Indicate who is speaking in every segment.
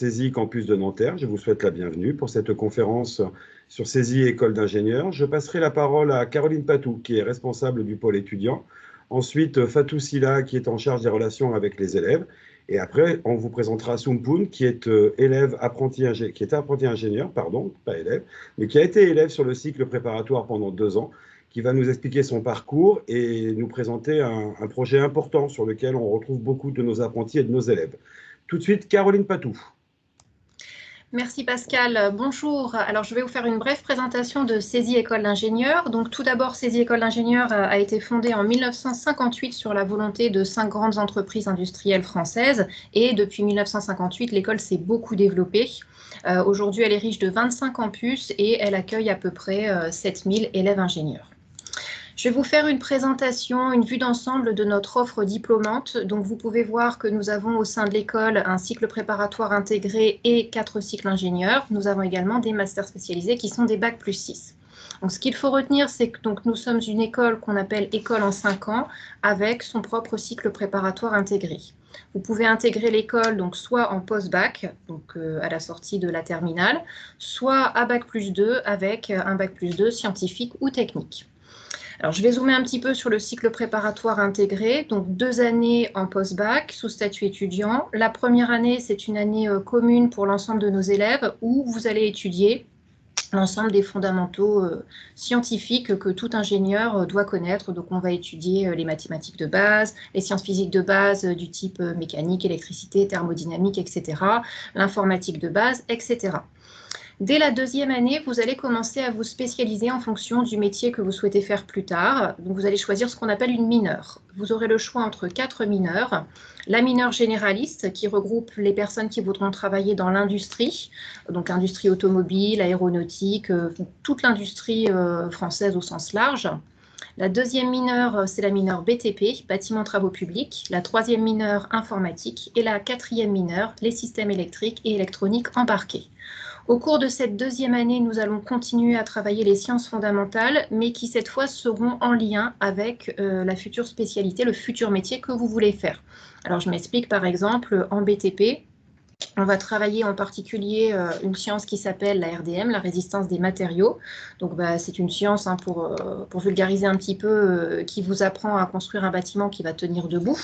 Speaker 1: CESI Campus de Nanterre. Je vous souhaite la bienvenue pour cette conférence sur CESI École d'ingénieurs. Je passerai la parole à Caroline Patou, qui est responsable du pôle étudiant. Ensuite, Fatou Silla, qui est en charge des relations avec les élèves. Et après, on vous présentera Soumpoun, qui est apprenti ingénieur, pardon, pas élève, mais qui a été élève sur le cycle préparatoire pendant 2 ans, qui va nous expliquer son parcours et nous présenter un projet important sur lequel on retrouve beaucoup de nos apprentis et de nos élèves. Tout de suite, Caroline Patou.
Speaker 2: Merci Pascal. Bonjour. Alors je vais vous faire une brève présentation de CESI École d'ingénieurs. Donc tout d'abord, CESI École d'ingénieurs a été fondée en 1958 sur la volonté de 5 grandes entreprises industrielles françaises et depuis 1958, l'école s'est beaucoup développée. Aujourd'hui, elle est riche de 25 campus et elle accueille à peu près 7000 élèves ingénieurs. Je vais vous faire une présentation, une vue d'ensemble de notre offre diplômante. Donc, vous pouvez voir que nous avons au sein de l'école un cycle préparatoire intégré et 4 cycles ingénieurs. Nous avons également des masters spécialisés qui sont des Bac plus 6. Donc, ce qu'il faut retenir, c'est que nous sommes une école qu'on appelle école en 5 ans avec son propre cycle préparatoire intégré. Vous pouvez intégrer l'école donc soit en post-bac, donc à la sortie de la terminale, soit à Bac plus 2 avec un Bac plus 2 scientifique ou technique. Alors, je vais zoomer un petit peu sur le cycle préparatoire intégré, donc 2 années en post-bac sous statut étudiant. La première année, c'est une année commune pour l'ensemble de nos élèves où vous allez étudier l'ensemble des fondamentaux scientifiques que tout ingénieur doit connaître. Donc, on va étudier les mathématiques de base, les sciences physiques de base du type mécanique, électricité, thermodynamique, etc., l'informatique de base, etc. Dès la 2e année, vous allez commencer à vous spécialiser en fonction du métier que vous souhaitez faire plus tard. Donc, vous allez choisir ce qu'on appelle une mineure. Vous aurez le choix entre 4 mineurs. La mineure généraliste, qui regroupe les personnes qui voudront travailler dans l'industrie, donc industrie automobile, aéronautique, toute l'industrie française au sens large. La 2e mineure, c'est la mineure BTP, bâtiment travaux publics. La 3e mineure, informatique. Et la 4e mineure, les systèmes électriques et électroniques embarqués. Au cours de cette 2e année, nous allons continuer à travailler les sciences fondamentales, mais qui cette fois seront en lien avec la future spécialité, le futur métier que vous voulez faire. Alors je m'explique, par exemple, en BTP, on va travailler en particulier une science qui s'appelle la RDM, la résistance des matériaux. Donc c'est une science, pour vulgariser un petit peu, qui vous apprend à construire un bâtiment qui va tenir debout.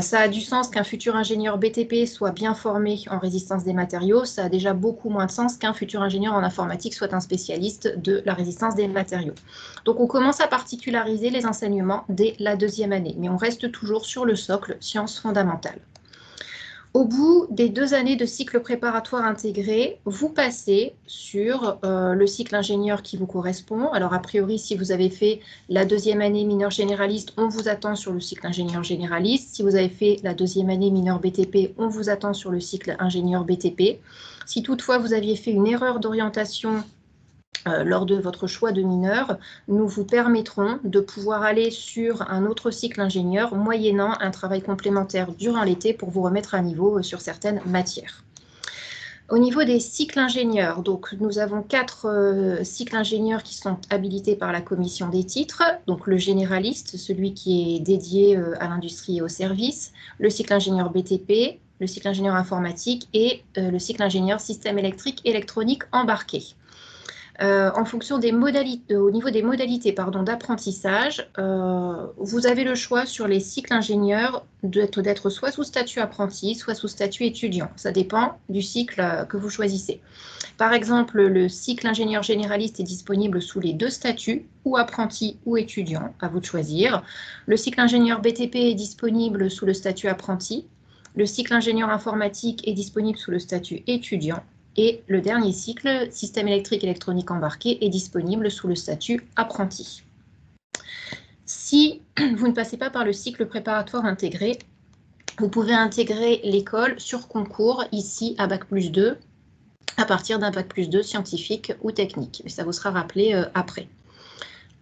Speaker 2: Ça a du sens qu'un futur ingénieur BTP soit bien formé en résistance des matériaux. Ça a déjà beaucoup moins de sens qu'un futur ingénieur en informatique soit un spécialiste de la résistance des matériaux. Donc on commence à particulariser les enseignements dès la 2e année, mais on reste toujours sur le socle sciences fondamentales. Au bout des 2 années de cycle préparatoire intégré, vous passez sur le cycle ingénieur qui vous correspond. Alors, a priori, si vous avez fait la 2e année mineure généraliste, on vous attend sur le cycle ingénieur généraliste. Si vous avez fait la 2e année mineure BTP, on vous attend sur le cycle ingénieur BTP. Si toutefois vous aviez fait une erreur d'orientation lors de votre choix de mineur, nous vous permettrons de pouvoir aller sur un autre cycle ingénieur moyennant un travail complémentaire durant l'été pour vous remettre à niveau sur certaines matières. Au niveau des cycles ingénieurs, donc nous avons 4 cycles ingénieurs qui sont habilités par la commission des titres. Donc le généraliste, celui qui est dédié à l'industrie et aux services, le cycle ingénieur BTP, le cycle ingénieur informatique et le cycle ingénieur système électrique électronique embarqué. En fonction des modalités, au niveau des modalités d'apprentissage, vous avez le choix sur les cycles ingénieurs d'être soit sous statut apprenti, soit sous statut étudiant. Ça dépend du cycle que vous choisissez. Par exemple, le cycle ingénieur généraliste est disponible sous les 2 statuts, ou apprenti ou étudiant, à vous de choisir. Le cycle ingénieur BTP est disponible sous le statut apprenti. Le cycle ingénieur informatique est disponible sous le statut étudiant. Et le dernier cycle, système électrique électronique embarqué, est disponible sous le statut apprenti. Si vous ne passez pas par le cycle préparatoire intégré, vous pouvez intégrer l'école sur concours, ici à Bac plus 2, à partir d'un Bac plus 2 scientifique ou technique. Mais ça vous sera rappelé après.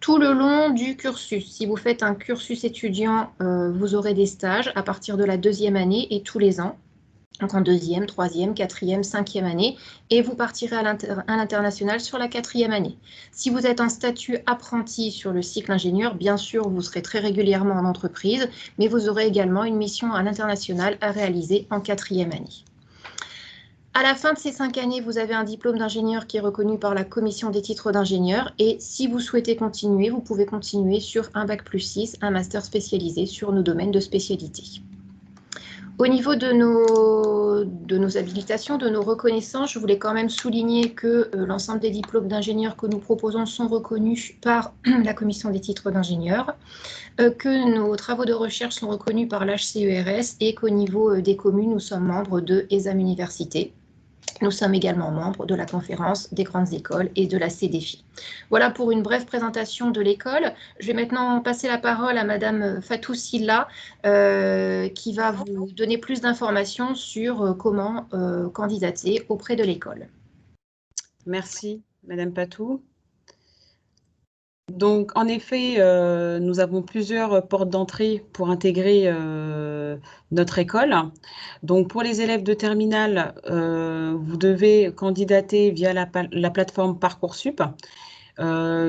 Speaker 2: Tout le long du cursus, si vous faites un cursus étudiant, vous aurez des stages à partir de la 2e année et tous les ans. Donc en 2e, 3e, 4e, 5e année, et vous partirez à l'international sur la 4e année. Si vous êtes en statut apprenti sur le cycle ingénieur, bien sûr, vous serez très régulièrement en entreprise, mais vous aurez également une mission à l'international à réaliser en 4e année. À la fin de ces 5 années, vous avez un diplôme d'ingénieur qui est reconnu par la commission des titres d'ingénieur. Et si vous souhaitez continuer, vous pouvez continuer sur un bac+6, un master spécialisé sur nos domaines de spécialité. Au niveau de nos habilitations, de nos reconnaissances, je voulais quand même souligner que l'ensemble des diplômes d'ingénieurs que nous proposons sont reconnus par la commission des titres d'ingénieur, que nos travaux de recherche sont reconnus par l'HCERS et qu'au niveau des communes, nous sommes membres de ESAM Université. Nous sommes également membres de la conférence des grandes écoles et de la CDFI. Voilà pour une brève présentation de l'école. Je vais maintenant passer la parole à Madame Fatou Silla qui va vous donner plus d'informations sur comment candidater auprès de l'école.
Speaker 3: Merci, Madame Patou. Donc, en effet, nous avons plusieurs portes d'entrée pour intégrer notre école. Donc, pour les élèves de terminale, vous devez candidater via la plateforme Parcoursup,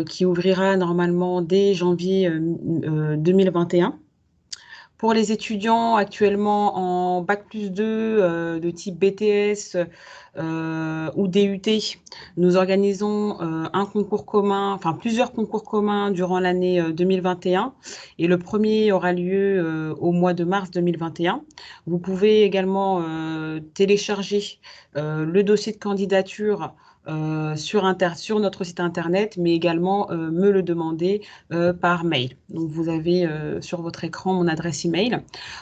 Speaker 3: qui ouvrira normalement dès janvier 2021. Pour les étudiants actuellement en Bac+2 de type BTS ou DUT, nous organisons un concours commun, enfin plusieurs concours communs durant l'année 2021 et le premier aura lieu au mois de mars 2021. Vous pouvez également télécharger le dossier de candidature sur notre site internet, mais également me le demander par mail. Donc, vous avez sur votre écran mon adresse email.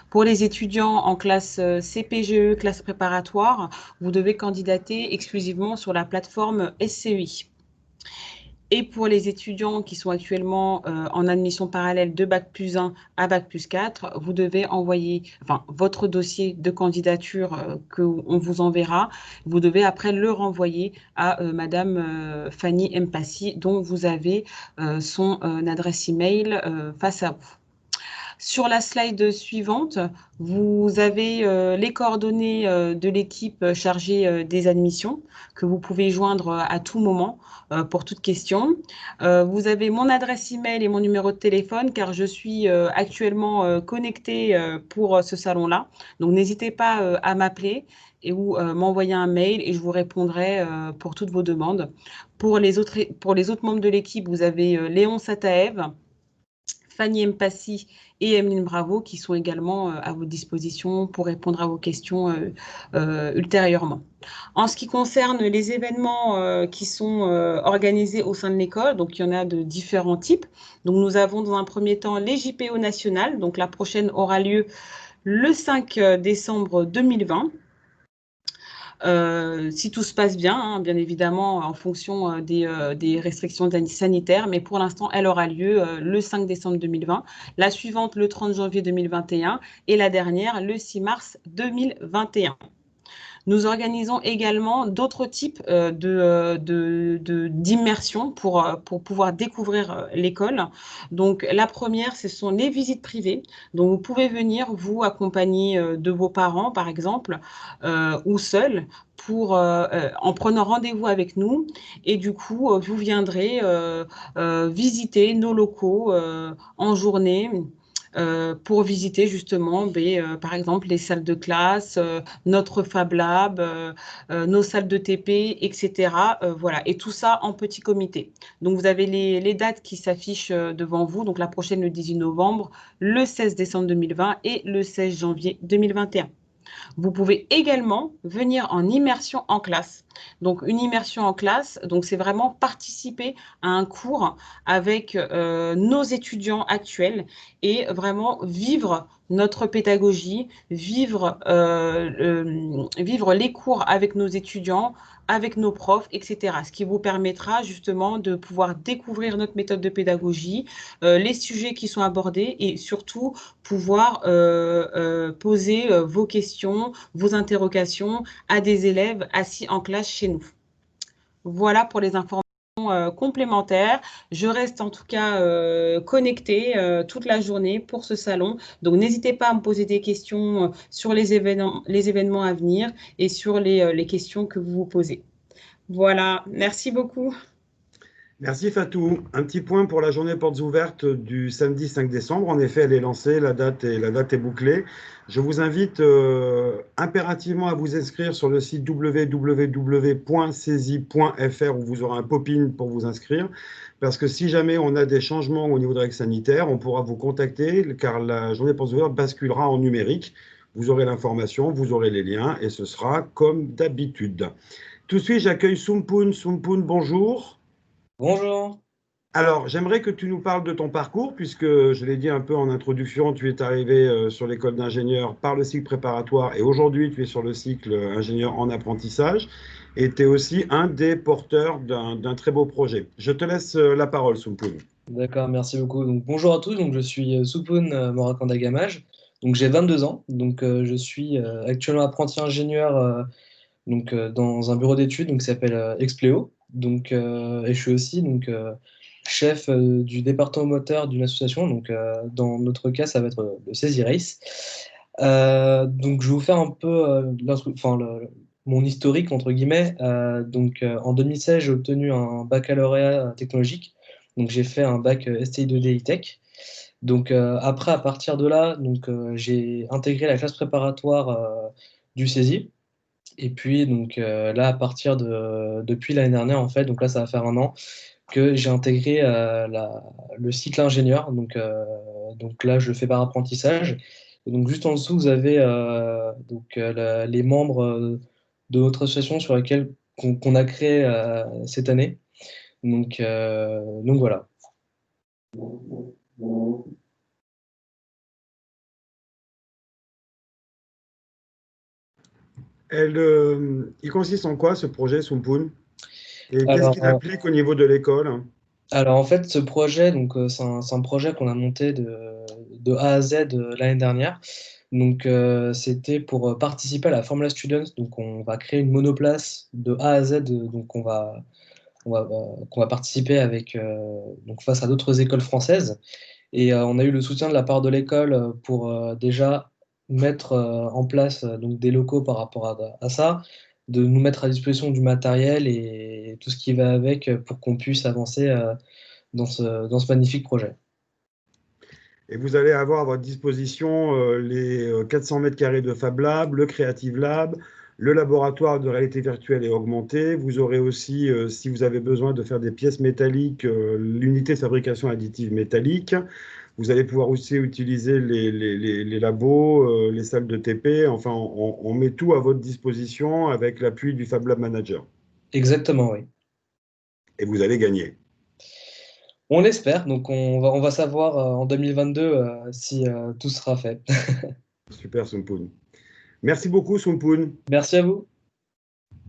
Speaker 3: Pour les étudiants en classe CPGE, classe préparatoire, vous devez candidater exclusivement sur la plateforme SCEI. Et pour les étudiants qui sont actuellement en admission parallèle de Bac+1 à Bac+4, vous devez envoyer votre dossier de candidature qu'on vous enverra. Vous devez après le renvoyer à Madame Fanny Mpassi, dont vous avez son adresse email face à vous. Sur la slide suivante, vous avez les coordonnées de l'équipe chargée des admissions que vous pouvez joindre à tout moment pour toute question. Vous avez mon adresse email et mon numéro de téléphone car je suis actuellement connectée pour ce salon-là. Donc, n'hésitez pas à m'appeler ou m'envoyer un mail et je vous répondrai pour toutes vos demandes. Pour les autres membres de l'équipe, vous avez Léon Sataev, Fanny Mpassi et Emeline Bravo qui sont également à votre disposition pour répondre à vos questions ultérieurement. En ce qui concerne les événements qui sont organisés au sein de l'école, donc il y en a de différents types. Donc nous avons dans un premier temps les JPO nationales, donc la prochaine aura lieu le 5 décembre 2020. Si tout se passe bien, hein, bien évidemment, en fonction des restrictions sanitaires, mais pour l'instant, elle aura lieu le 5 décembre 2020, la suivante le 30 janvier 2021 et la dernière le 6 mars 2021. Nous organisons également d'autres types d'immersion pour pouvoir découvrir l'école. Donc, la première, ce sont les visites privées. Donc, vous pouvez venir, vous, accompagner de vos parents, par exemple, ou seul, en prenant rendez-vous avec nous. Et du coup, vous viendrez visiter nos locaux en journée. Pour visiter justement, par exemple, les salles de classe, notre Fab Lab, nos salles de TP, etc. Voilà, et tout ça en petit comité. Donc, vous avez les dates qui s'affichent devant vous. Donc, la prochaine, le 18 novembre, le 16 décembre 2020 et le 16 janvier 2021. Vous pouvez également venir en immersion en classe. Donc, une immersion en classe, donc c'est vraiment participer à un cours avec nos étudiants actuels et vraiment vivre notre pédagogie, vivre les cours avec nos étudiants, avec nos profs, etc. Ce qui vous permettra justement de pouvoir découvrir notre méthode de pédagogie, les sujets qui sont abordés et surtout pouvoir poser vos questions, vos interrogations à des élèves assis en classe chez nous. Voilà pour les informations complémentaires. Je reste en tout cas connectée toute la journée pour ce salon. Donc, n'hésitez pas à me poser des questions sur les événements à venir et sur les questions que vous vous posez. Voilà, merci beaucoup.
Speaker 1: Merci Fatou. Un petit point pour la journée portes ouvertes du samedi 5 décembre. En effet, elle est lancée, la date est bouclée. Je vous invite impérativement à vous inscrire sur le site www.saisie.fr où vous aurez un pop-in pour vous inscrire. Parce que si jamais on a des changements au niveau de règles sanitaires, on pourra vous contacter car la journée portes ouvertes basculera en numérique. Vous aurez l'information, vous aurez les liens et ce sera comme d'habitude. Tout de suite, j'accueille Soumpoun. Soumpoun, bonjour.
Speaker 4: Bonjour.
Speaker 1: Alors, j'aimerais que tu nous parles de ton parcours, puisque je l'ai dit un peu en introduction, tu es arrivé sur l'école d'ingénieur par le cycle préparatoire et aujourd'hui tu es sur le cycle ingénieur en apprentissage et tu es aussi un des porteurs d'un très beau projet. Je te laisse la parole, Soumpoun.
Speaker 4: D'accord, merci beaucoup. Donc, bonjour à tous, donc, je suis Soupoun Morakanda Gamage. Donc, j'ai 22 ans. Donc, je suis actuellement apprenti ingénieur dans un bureau d'études qui s'appelle Expleo. Donc, et je suis aussi chef du département moteur d'une association. Donc, dans notre cas, ça va être le Saisie Race. Donc, je vais vous faire un peu mon historique, entre guillemets. En 2016, j'ai obtenu un baccalauréat technologique. Donc, j'ai fait un bac STI2D Tech. Donc, après, à partir de là, j'ai intégré la classe préparatoire du Saisie. Et puis, là, depuis l'année dernière, en fait, donc là, ça va faire un an que j'ai intégré le cycle ingénieur. Donc là, je le fais par apprentissage. Et donc, juste en dessous, vous avez les membres de notre association sur laquelle qu'on a créé cette année. Donc voilà.
Speaker 1: Il consiste en quoi ce projet, Soumpoun? Et qu'est-ce qu'il implique au niveau de l'école?
Speaker 4: Alors en fait, ce projet, c'est un projet qu'on a monté de A à Z l'année dernière. Donc c'était pour participer à la Formula Students. Donc on va créer une monoplace de A à Z. Donc qu'on va participer avec face à d'autres écoles françaises. Et on a eu le soutien de la part de l'école pour déjà mettre en place des locaux par rapport à ça, de nous mettre à disposition du matériel et tout ce qui va avec pour qu'on puisse avancer dans ce magnifique projet.
Speaker 1: Et vous allez avoir à votre disposition les 400 mètres carrés de Fab Lab, le Creative Lab, le laboratoire de réalité virtuelle et augmentée. Vous aurez aussi, si vous avez besoin de faire des pièces métalliques, l'unité de fabrication additive métallique. Vous allez pouvoir aussi utiliser les labos, les salles de TP. Enfin, on met tout à votre disposition avec l'appui du Fab Lab Manager.
Speaker 4: Exactement, oui.
Speaker 1: Et vous allez gagner.
Speaker 4: On l'espère, donc on va savoir en 2022 si tout sera fait.
Speaker 1: Super, Soumpoun. Merci beaucoup, Soumpoun.
Speaker 4: Merci à vous.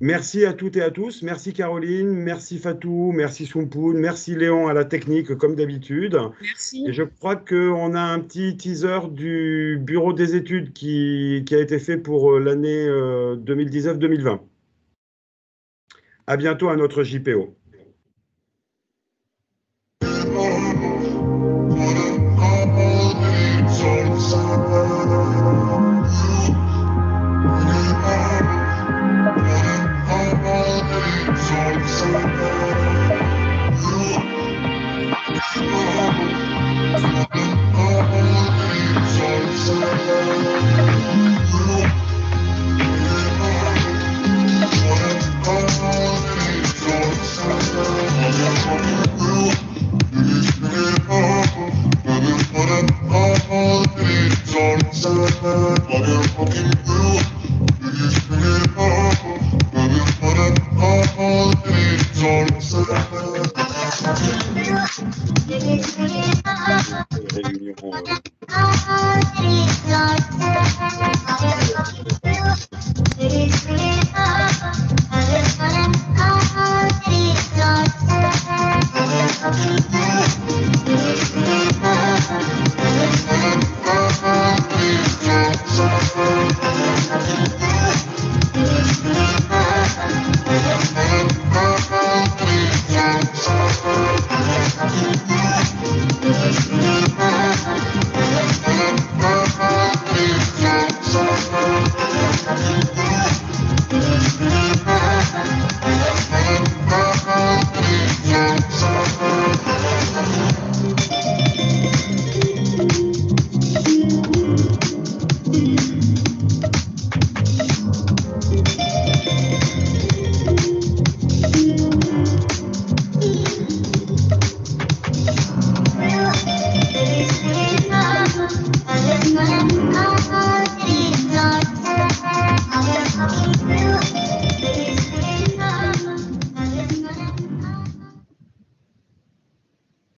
Speaker 1: Merci à toutes et à tous. Merci Caroline, merci Fatou, merci Soumpoun, merci Léon à la technique comme d'habitude.
Speaker 2: Merci.
Speaker 1: Et je crois qu'on a un petit teaser du bureau des études qui a été fait pour l'année 2019-2020. À bientôt à notre JPO. Réunion.